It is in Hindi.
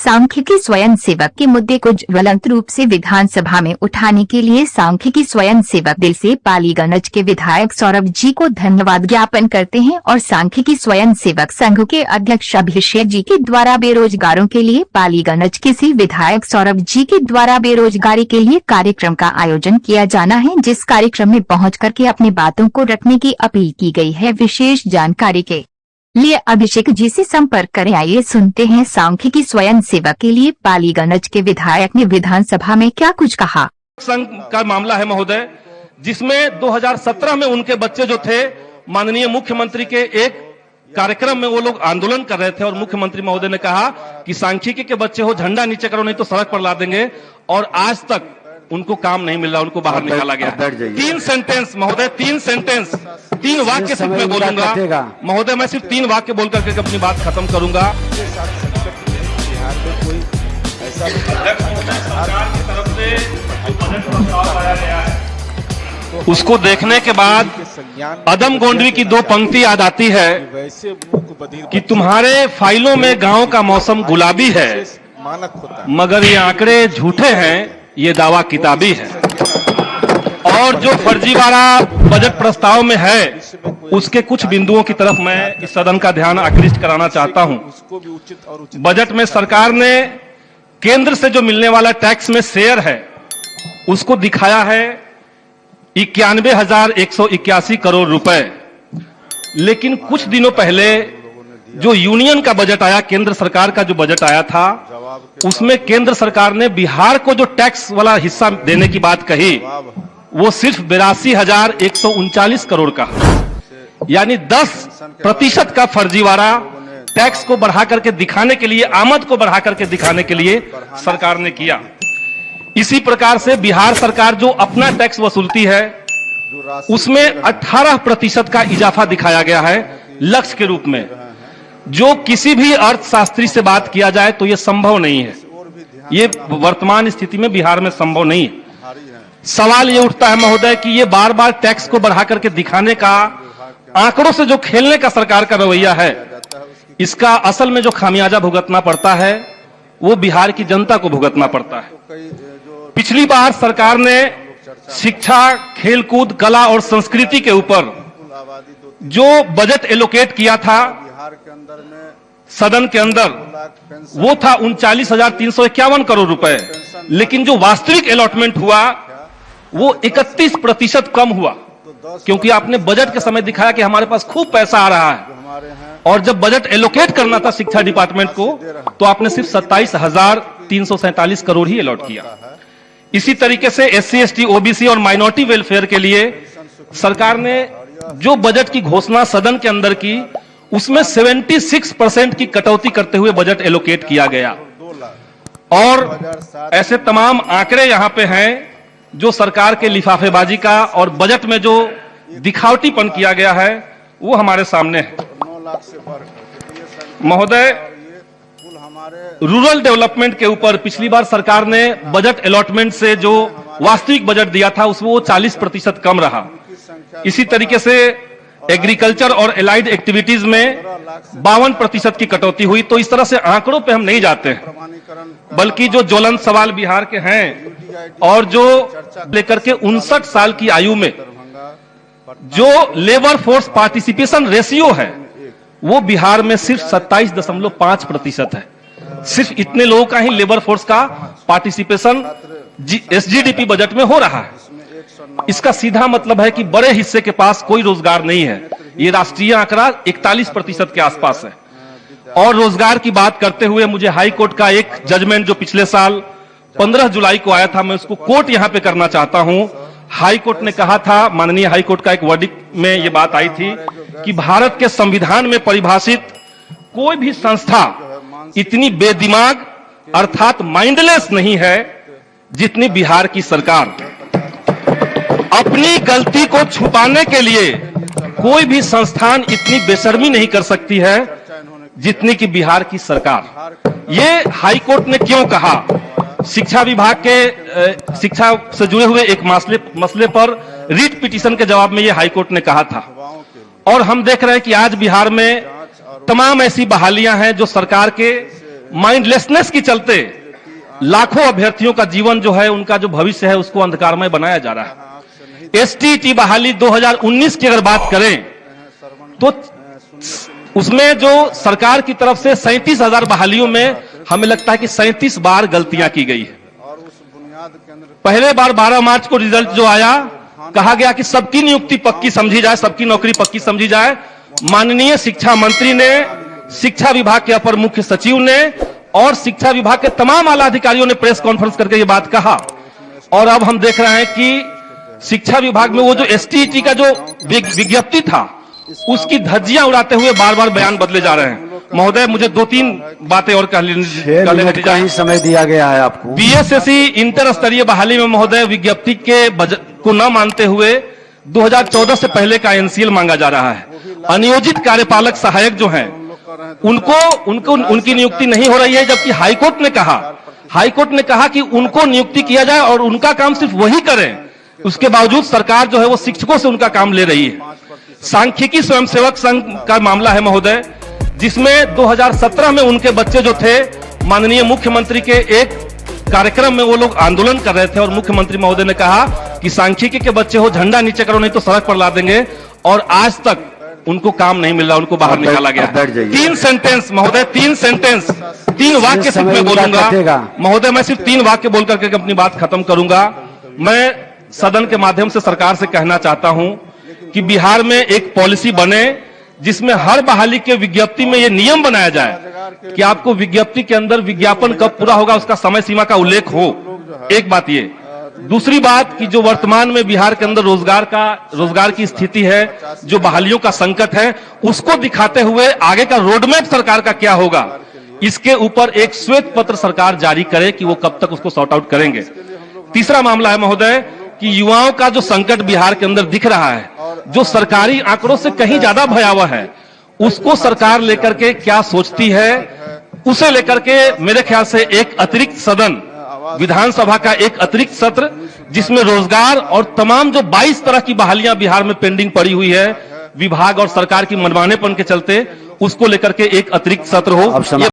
सांख्यिकी स्वयंसेवक के मुद्दे को ज्वलंत रूप से विधानसभा में उठाने के लिए सांख्यिकी स्वयंसेवक दिल से पालीगंज के विधायक सौरभ जी को धन्यवाद ज्ञापन करते हैं और सांख्यिकी स्वयंसेवक संघ के अध्यक्ष अभिषेक जी के द्वारा बेरोजगारों के लिए पालीगंज किसी विधायक सौरभ जी के द्वारा बेरोजगारी के लिए कार्यक्रम का आयोजन किया जाना है, जिस कार्यक्रम में पहुँच करके अपनी बातों को रखने की अपील की गई है। विशेष जानकारी के लिए अभिषेक जी से संपर्क करें। आइए सुनते हैं सांख्यिकी स्वयंसेवक के लिए पालीगंज के विधायक ने विधानसभा में क्या कुछ कहा। संघ का मामला है महोदय, जिसमें 2017 में उनके बच्चे जो थे माननीय मुख्यमंत्री के एक कार्यक्रम में वो लोग आंदोलन कर रहे थे और मुख्यमंत्री महोदय ने कहा कि सांख्यिकी के बच्चे हो झंडा नीचे करो नहीं तो सड़क पर ला देंगे, और आज तक उनको काम नहीं मिल रहा, उनको बाहर निकाला गया। 3 सेंटेंस महोदय, 3 सेंटेंस, 3 वाक्य सिर्फ मैं बोलूंगा महोदय, मैं सिर्फ 3 वाक्य बोल करके अपनी बात खत्म करूंगा। उसको देखने के बाद अदम गोंडवी की 2 पंक्ति याद आती है कि तुम्हारे फाइलों में गांव का मौसम गुलाबी है, मगर ये आंकड़े झूठे हैं, ये दावा किताबी है। और जो फर्जीवाड़ा बजट प्रस्ताव में है उसके कुछ बिंदुओं की तरफ मैं इस सदन का ध्यान आकृष्ट कराना चाहता हूं। बजट में सरकार ने केंद्र से जो मिलने वाला टैक्स में शेयर है उसको दिखाया है 91,181 करोड़ रुपए, लेकिन कुछ दिनों पहले जो यूनियन का बजट आया, केंद्र सरकार का जो बजट आया था, उसमें केंद्र सरकार ने बिहार को जो टैक्स वाला हिस्सा देने की बात कही वो सिर्फ 82,139 करोड़ का, यानी 10% का फर्जीवाड़ा टैक्स को बढ़ा करके दिखाने के लिए, आमद को बढ़ा करके दिखाने के लिए सरकार ने किया। इसी प्रकार से बिहार सरकार जो अपना टैक्स वसूलती है उसमें 18% का इजाफा दिखाया गया है लक्ष्य के रूप में, जो किसी भी अर्थशास्त्री से बात किया जाए तो यह संभव नहीं है, ये वर्तमान स्थिति में बिहार में संभव नहीं है। सवाल ये उठता है महोदय कि ये बार बार टैक्स को बढ़ा करके दिखाने का, आंकड़ों से जो खेलने का सरकार का रवैया है, इसका असल में जो खामियाजा भुगतना पड़ता है वो बिहार की जनता को भुगतना पड़ता है। पिछली बार सरकार ने शिक्षा, खेलकूद, कला और संस्कृति के ऊपर जो बजट एलोकेट किया था सदन के अंदर वो था 39,351 करोड़ रुपए, लेकिन जो वास्तविक अलॉटमेंट हुआ वो 31% कम हुआ, क्योंकि आपने बजट के समय दिखाया कि हमारे पास खूब पैसा आ रहा है, और जब बजट एलोकेट करना था शिक्षा डिपार्टमेंट को तो आपने सिर्फ 27,347 करोड़ ही अलॉट किया। इसी तरीके से SC, ST, OBC और माइनॉरिटी वेलफेयर के लिए सरकार ने जो बजट की घोषणा सदन के अंदर की उसमें 76% की कटौती करते हुए बजट एलोकेट किया गया, और ऐसे तमाम आंकड़े यहां पे हैं जो सरकार के लिफाफेबाजी का और बजट में जो दिखावटीपन किया गया है वो हमारे सामने है। महोदय, रूरल डेवलपमेंट के ऊपर पिछली बार सरकार ने बजट अलॉटमेंट से जो वास्तविक बजट दिया था उसमें वो 40% कम रहा। इसी तरीके से एग्रीकल्चर और एलाइड एक्टिविटीज में 52% की कटौती हुई। तो इस तरह से आंकड़ों पे हम नहीं जाते हैं, बल्कि जो ज्वलंत सवाल बिहार के हैं और जो लेकर के 59 साल की आयु में जो लेबर फोर्स पार्टिसिपेशन रेशियो है वो बिहार में सिर्फ 27.5% है। सिर्फ इतने लोगों का ही लेबर फोर्स का पार्टिसिपेशन SGDP बजट में हो रहा है। इसका सीधा मतलब है कि बड़े हिस्से के पास कोई रोजगार नहीं है। ये राष्ट्रीय आंकड़ा 41% के आसपास है। और रोजगार की बात करते हुए मुझे हाई कोर्ट का एक जजमेंट जो पिछले साल 15 जुलाई को आया था, मैं उसको कोट यहां पे करना चाहता हूं। हाई कोर्ट ने कहा था, माननीय हाई कोर्ट का एक वर्डिक्ट में ये बात आई थी कि भारत के संविधान में परिभाषित कोई भी संस्था इतनी बेदिमाग अर्थात माइंडलेस नहीं है जितनी बिहार की सरकार। अपनी गलती को छुपाने के लिए कोई भी संस्थान इतनी बेशर्मी नहीं कर सकती है जितनी कि बिहार की सरकार। ये हाई कोर्ट ने क्यों कहा? शिक्षा विभाग के शिक्षा से जुड़े हुए एक मसले पर रीट पिटीशन के जवाब में ये हाई कोर्ट ने कहा था। और हम देख रहे हैं कि आज बिहार में तमाम ऐसी बहालियां हैं जो सरकार के माइंडलेसनेस के चलते लाखों अभ्यर्थियों का जीवन जो है, उनका जो भविष्य है, उसको अंधकारमय बनाया जा रहा है। एसटीईटी बहाली 2019 की अगर बात करें तो उसमें जो सरकार की तरफ से 37,000 बहालियों में हमें लगता है कि 37 बार गलतियां की गई है। पहले बार 12 मार्च को रिजल्ट जो आया, कहा गया कि सबकी नियुक्ति पक्की समझी जाए, सबकी नौकरी पक्की समझी जाए। माननीय शिक्षा मंत्री ने, शिक्षा विभाग के अपर मुख्य सचिव ने और शिक्षा विभाग के तमाम आला अधिकारियों ने प्रेस कॉन्फ्रेंस करके ये बात कहा। और अब हम देख रहे हैं कि शिक्षा विभाग में वो जो एसटीईटी का जो विज्ञप्ति था, उसकी धज्जियां उड़ाते हुए बार बार बयान बदले जा रहे हैं। महोदय, मुझे 2-3 बातें और कह लेने का ही समय दिया गया है आपको। बीएसएससी इंटर स्तरीय बहाली में महोदय विज्ञप्ति के बजट को न मानते हुए 2014 से पहले का एनसीएल मांगा जा रहा है। अनियोजित कार्यपालक सहायक जो हैं, उनकी नियुक्ति नहीं हो रही है, जबकि हाईकोर्ट ने कहा कि उनको नियुक्ति किया जाए और उनका काम सिर्फ वही करें। उसके बावजूद सरकार जो है वो शिक्षकों से उनका काम ले रही है। सांख्यिकी स्वयंसेवक संघ का मामला है महोदय, जिसमें 2017 में उनके बच्चे जो थे, माननीय मुख्यमंत्री के एक कार्यक्रम में वो लोग आंदोलन कर रहे थे और मुख्यमंत्री महोदय ने कहा कि सांख्यिकी के बच्चे हो, झंडा नीचे करो नहीं तो सड़क पर ला देंगे, और आज तक उनको काम नहीं मिल रहा, उनको बाहर निकाला गया। 3 सेंटेंस महोदय, 3 सेंटेंस, 3 वाक्य सिर्फ मैं बोलूंगा महोदय, मैं सिर्फ 3 वाक्य बोल करके अपनी बात खत्म करूंगा। मैं सदन के माध्यम से सरकार से कहना चाहता हूं कि बिहार में एक पॉलिसी बने जिसमें हर बहाली के विज्ञप्ति में यह नियम बनाया जाए कि आपको विज्ञप्ति के अंदर विज्ञापन कब पूरा होगा उसका समय सीमा का उल्लेख हो। एक बात ये। दूसरी बात कि जो वर्तमान में बिहार के अंदर रोजगार की स्थिति है, जो बहालियों का संकट है, उसको दिखाते हुए आगे का रोडमैप सरकार का क्या होगा, इसके ऊपर एक श्वेत पत्र सरकार जारी करे कि वो कब तक उसको सॉर्ट आउट करेंगे। तीसरा मामला है महोदय कि युवाओं का जो संकट बिहार के अंदर दिख रहा है, जो सरकारी आंकड़ों से कहीं ज्यादा भयावह है, उसको सरकार लेकर के क्या सोचती है, उसे लेकर के मेरे ख्याल से एक अतिरिक्त सदन, विधानसभा का एक अतिरिक्त सत्र, जिसमें रोजगार और तमाम जो 22 तरह की बहालियां बिहार में पेंडिंग पड़ी हुई है विभाग और सरकार की मनमानेपन के चलते, उसको लेकर के एक अतिरिक्त सत्र हो।